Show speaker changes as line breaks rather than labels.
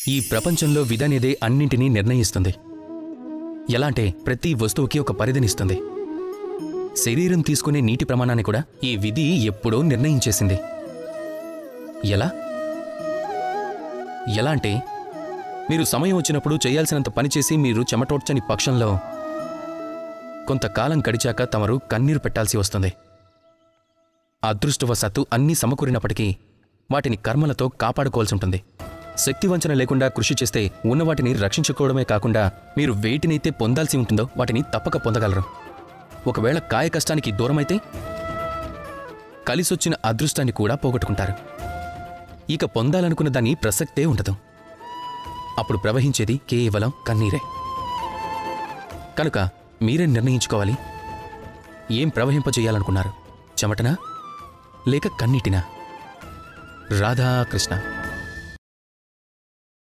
ఈ ప్రపంచంలో విధనేదే అన్నింటినీ నిర్ణయిస్తుంది. ఎలా అంటే ప్రతి వస్తువుకి ఒక పరిధినిస్తుంది. శరీరం తీసుకునే నీటి ప్రమాణాన్ని కూడా ఈ విధి ఎప్పుడో నిర్ణయించేసింది. ఎలా అంటే మీరు సమయం వచ్చినప్పుడు చేయాల్సినంత పనిచేసి మీరు చెమటోడ్చని పక్షంలో కొంతకాలం గడిచాక తమరు కన్నీరు పెట్టాల్సి వస్తుంది. అదృష్టవశాత్తు అన్నీ సమకూరినప్పటికీ వాటిని కర్మలతో కాపాడుకోవాల్సి ఉంటుంది. శక్తివంచన లేకుండా కృషి చేస్తే ఉన్న వాటిని రక్షించుకోవడమే కాకుండా మీరు వేటినైతే పొందాల్సి ఉంటుందో వాటిని తప్పక పొందగలరు. ఒకవేళ కాయ కష్టానికి దూరమైతే కలిసొచ్చిన అదృష్టాన్ని కూడా పోగొట్టుకుంటారు. ఇక పొందాలనుకున్న దాని ప్రసక్తే ఉండదు. అప్పుడు ప్రవహించేది కేవలం కన్నీరే. కనుక మీరే నిర్ణయించుకోవాలి, ఏం ప్రవహింపజేయాలనుకున్నారు, చెమటనా లేక కన్నీటినా? రాధాకృష్ణ.